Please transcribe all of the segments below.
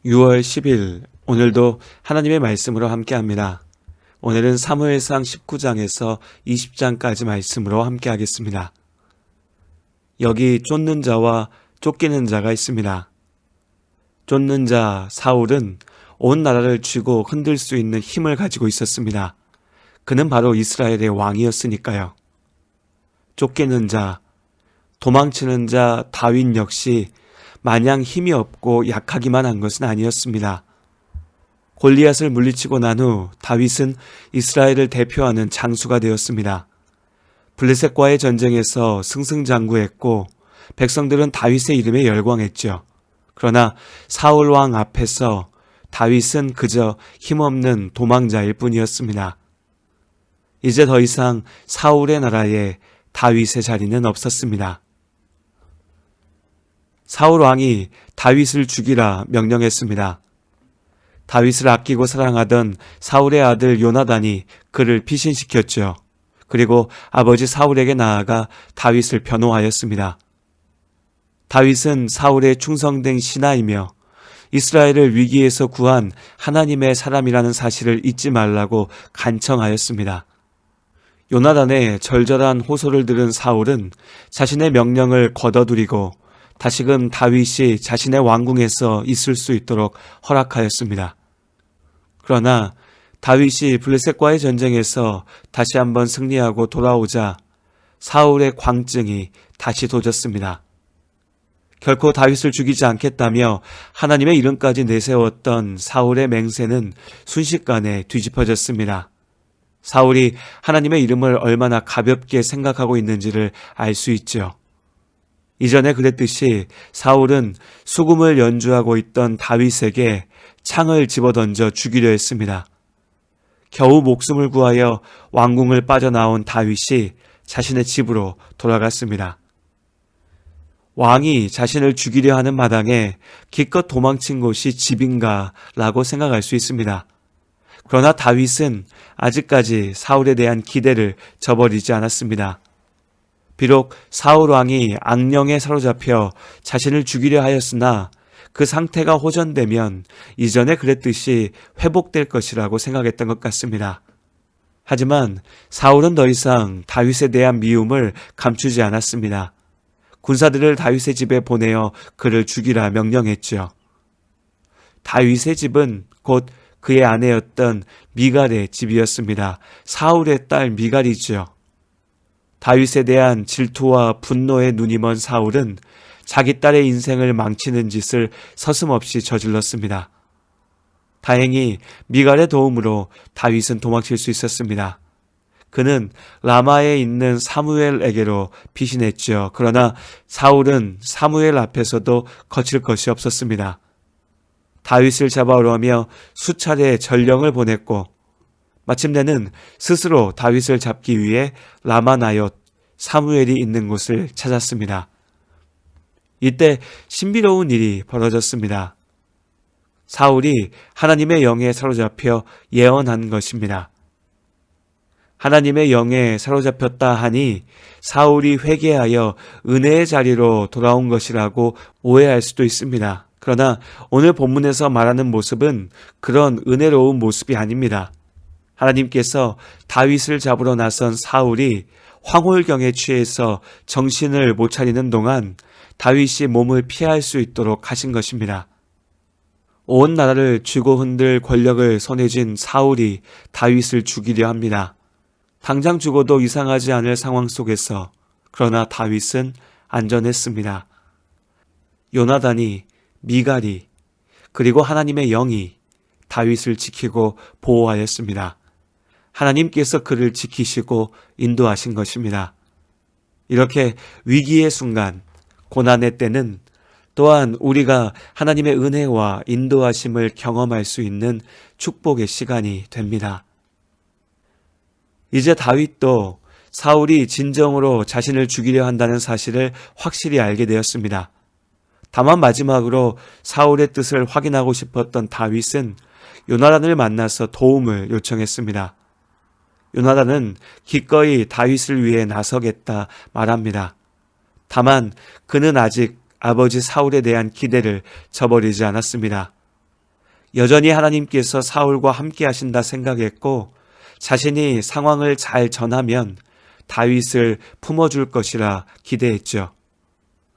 6월 10일 오늘도 하나님의 말씀으로 함께합니다. 오늘은 사무엘상 19장에서 20장까지 말씀으로 함께하겠습니다. 여기 쫓는 자와 쫓기는 자가 있습니다. 쫓는 자 사울은 온 나라를 쥐고 흔들 수 있는 힘을 가지고 있었습니다. 그는 바로 이스라엘의 왕이었으니까요. 쫓기는 자, 도망치는 자 다윗 역시 마냥 힘이 없고 약하기만 한 것은 아니었습니다. 골리앗을 물리치고 난 후 다윗은 이스라엘을 대표하는 장수가 되었습니다. 블레셋과의 전쟁에서 승승장구했고 백성들은 다윗의 이름에 열광했죠. 그러나 사울 왕 앞에서 다윗은 그저 힘없는 도망자일 뿐이었습니다. 이제 더 이상 사울의 나라에 다윗의 자리는 없었습니다. 사울 왕이 다윗을 죽이라 명령했습니다. 다윗을 아끼고 사랑하던 사울의 아들 요나단이 그를 피신시켰죠. 그리고 아버지 사울에게 나아가 다윗을 변호하였습니다. 다윗은 사울의 충성된 신하이며 이스라엘을 위기에서 구한 하나님의 사람이라는 사실을 잊지 말라고 간청하였습니다. 요나단의 절절한 호소를 들은 사울은 자신의 명령을 거둬들이고 다시금 다윗이 자신의 왕궁에서 있을 수 있도록 허락하였습니다. 그러나 다윗이 블레셋과의 전쟁에서 다시 한번 승리하고 돌아오자 사울의 광증이 다시 도졌습니다. 결코 다윗을 죽이지 않겠다며 하나님의 이름까지 내세웠던 사울의 맹세는 순식간에 뒤집어졌습니다. 사울이 하나님의 이름을 얼마나 가볍게 생각하고 있는지를 알 수 있죠. 이전에 그랬듯이 사울은 수금을 연주하고 있던 다윗에게 창을 집어던져 죽이려 했습니다. 겨우 목숨을 구하여 왕궁을 빠져나온 다윗이 자신의 집으로 돌아갔습니다. 왕이 자신을 죽이려 하는 마당에 기껏 도망친 곳이 집인가라고 생각할 수 있습니다. 그러나 다윗은 아직까지 사울에 대한 기대를 저버리지 않았습니다. 비록 사울 왕이 악령에 사로잡혀 자신을 죽이려 하였으나 그 상태가 호전되면 이전에 그랬듯이 회복될 것이라고 생각했던 것 같습니다. 하지만 사울은 더 이상 다윗에 대한 미움을 감추지 않았습니다. 군사들을 다윗의 집에 보내어 그를 죽이라 명령했죠. 다윗의 집은 곧 그의 아내였던 미갈의 집이었습니다. 사울의 딸 미갈이죠. 다윗에 대한 질투와 분노에 눈이 먼 사울은 자기 딸의 인생을 망치는 짓을 서슴없이 저질렀습니다. 다행히 미갈의 도움으로 다윗은 도망칠 수 있었습니다. 그는 라마에 있는 사무엘에게로 피신했죠. 그러나 사울은 사무엘 앞에서도 거칠 것이 없었습니다. 다윗을 잡아오려며 수차례 전령을 보냈고 마침내는 스스로 다윗을 잡기 위해 라마나옳 사무엘이 있는 곳을 찾았습니다. 이때 신비로운 일이 벌어졌습니다. 사울이 하나님의 영에 사로잡혀 예언한 것입니다. 하나님의 영에 사로잡혔다 하니 사울이 회개하여 은혜의 자리로 돌아온 것이라고 오해할 수도 있습니다. 그러나 오늘 본문에서 말하는 모습은 그런 은혜로운 모습이 아닙니다. 하나님께서 다윗을 잡으러 나선 사울이 황홀경에 취해서 정신을 못 차리는 동안 다윗이 몸을 피할 수 있도록 하신 것입니다. 온 나라를 쥐고 흔들 권력을 손에 쥔 사울이 다윗을 죽이려 합니다. 당장 죽어도 이상하지 않을 상황 속에서 그러나 다윗은 안전했습니다. 요나단이, 미갈이, 그리고 하나님의 영이 다윗을 지키고 보호하였습니다. 하나님께서 그를 지키시고 인도하신 것입니다. 이렇게 위기의 순간, 고난의 때는 또한 우리가 하나님의 은혜와 인도하심을 경험할 수 있는 축복의 시간이 됩니다. 이제 다윗도 사울이 진정으로 자신을 죽이려 한다는 사실을 확실히 알게 되었습니다. 다만 마지막으로 사울의 뜻을 확인하고 싶었던 다윗은 요나단을 만나서 도움을 요청했습니다. 요나단은 기꺼이 다윗을 위해 나서겠다 말합니다. 다만 그는 아직 아버지 사울에 대한 기대를 저버리지 않았습니다. 여전히 하나님께서 사울과 함께 하신다 생각했고 자신이 상황을 잘 전하면 다윗을 품어줄 것이라 기대했죠.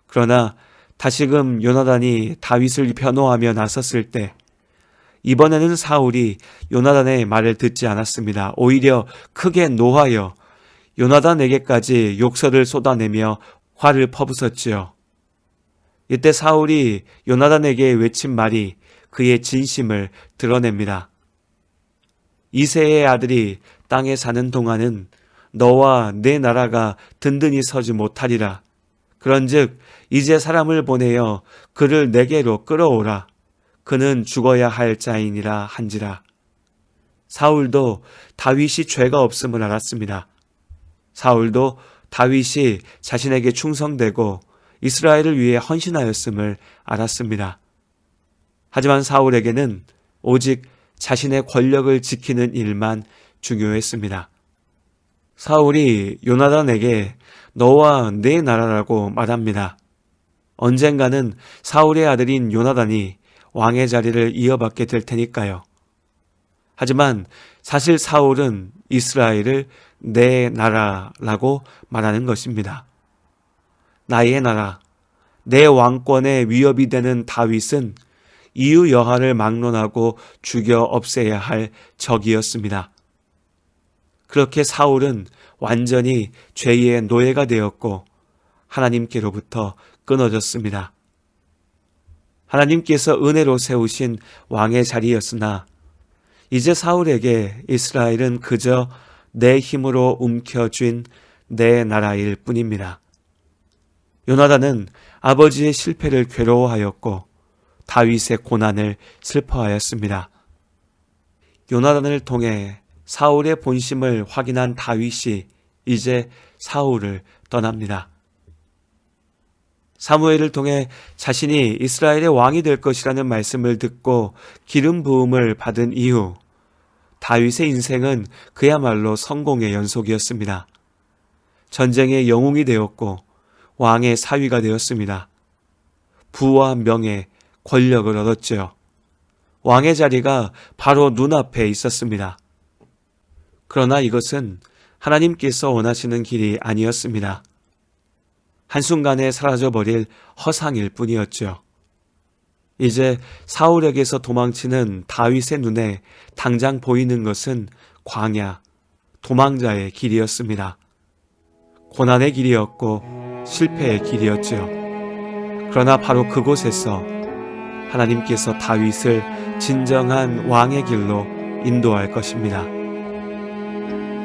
그러나 다시금 요나단이 다윗을 변호하며 나섰을 때 이번에는 사울이 요나단의 말을 듣지 않았습니다. 오히려 크게 노하여 요나단에게까지 욕설을 쏟아내며 화를 퍼붓었지요. 이때 사울이 요나단에게 외친 말이 그의 진심을 드러냅니다. 이새의 아들이 땅에 사는 동안은 너와 내 나라가 든든히 서지 못하리라. 그런즉 이제 사람을 보내어 그를 내게로 끌어오라. 그는 죽어야 할 자이니라 한지라. 사울도 다윗이 죄가 없음을 알았습니다. 사울도 다윗이 자신에게 충성되고 이스라엘을 위해 헌신하였음을 알았습니다. 하지만 사울에게는 오직 자신의 권력을 지키는 일만 중요했습니다. 사울이 요나단에게 너와 내 나라라고 말합니다. 언젠가는 사울의 아들인 요나단이 왕의 자리를 이어받게 될 테니까요. 하지만 사실 사울은 이스라엘을 내 나라라고 말하는 것입니다. 나의 나라, 내 왕권의 위협이 되는 다윗은 이유 여하를 막론하고 죽여 없애야 할 적이었습니다. 그렇게 사울은 완전히 죄의 노예가 되었고 하나님께로부터 끊어졌습니다. 하나님께서 은혜로 세우신 왕의 자리였으나 이제 사울에게 이스라엘은 그저 내 힘으로 움켜쥔 내 나라일 뿐입니다. 요나단은 아버지의 실패를 괴로워하였고 다윗의 고난을 슬퍼하였습니다. 요나단을 통해 사울의 본심을 확인한 다윗이 이제 사울을 떠납니다. 사무엘을 통해 자신이 이스라엘의 왕이 될 것이라는 말씀을 듣고 기름 부음을 받은 이후 다윗의 인생은 그야말로 성공의 연속이었습니다. 전쟁의 영웅이 되었고 왕의 사위가 되었습니다. 부와 명예, 권력을 얻었죠. 왕의 자리가 바로 눈앞에 있었습니다. 그러나 이것은 하나님께서 원하시는 길이 아니었습니다. 한순간에 사라져버릴 허상일 뿐이었죠. 이제 사울에게서 도망치는 다윗의 눈에 당장 보이는 것은 광야, 도망자의 길이었습니다. 고난의 길이었고 실패의 길이었죠. 그러나 바로 그곳에서 하나님께서 다윗을 진정한 왕의 길로 인도할 것입니다.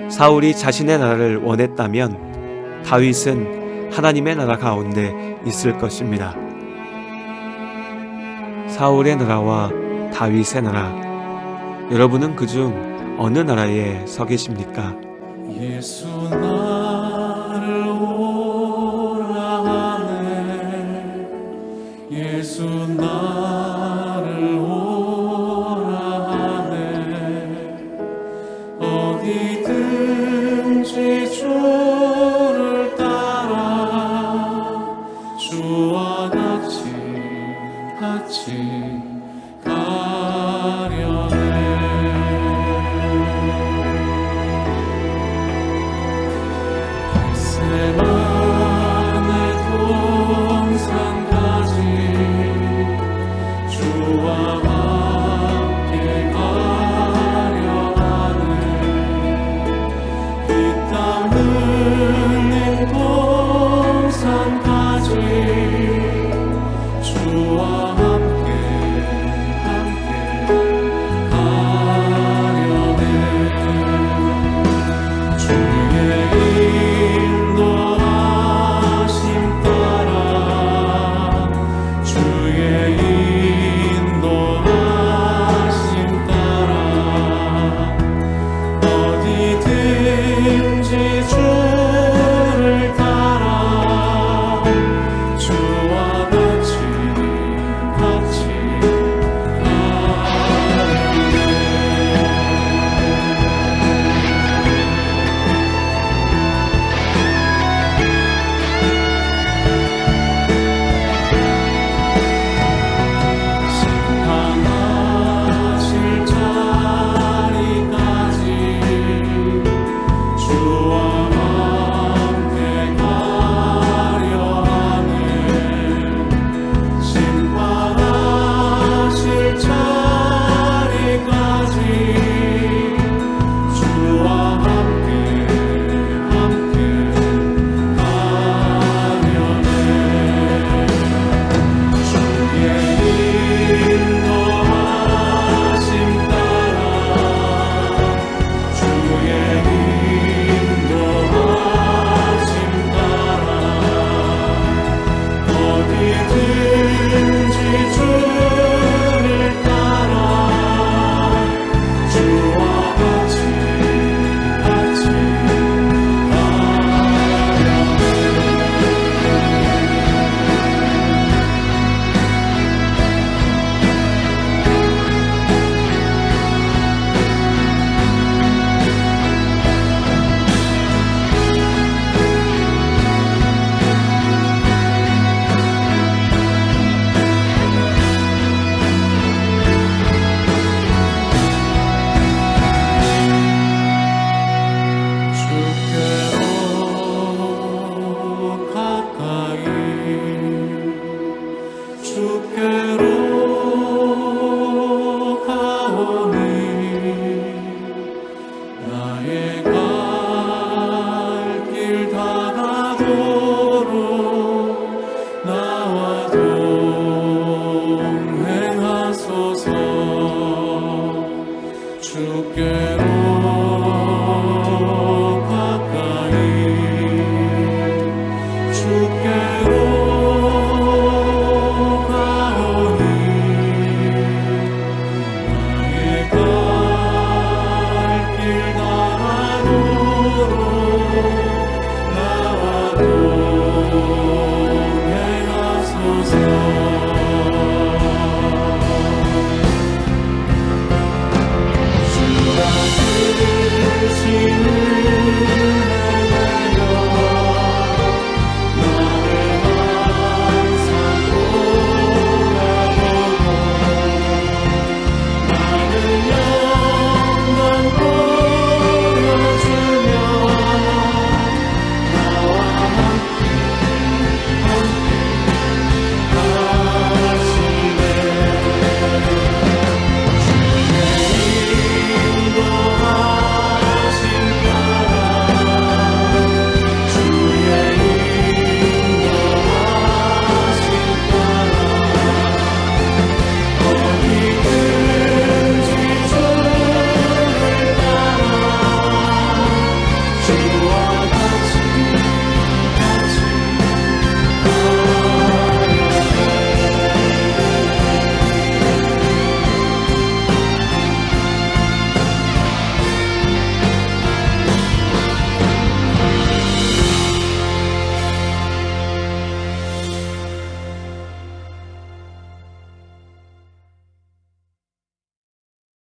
사울이 자신의 나라를 원했다면 다윗은 하나님의 나라 가운데 있을 것입니다. 사울의 나라와 다윗의 나라, 여러분은 그중 어느 나라에 서 계십니까? 예수 나를 오라 하네 예수 나를 오라 하네 어디든지 주를 따라 주와 같이 가려네 겟세마네 동산까지 주 주께로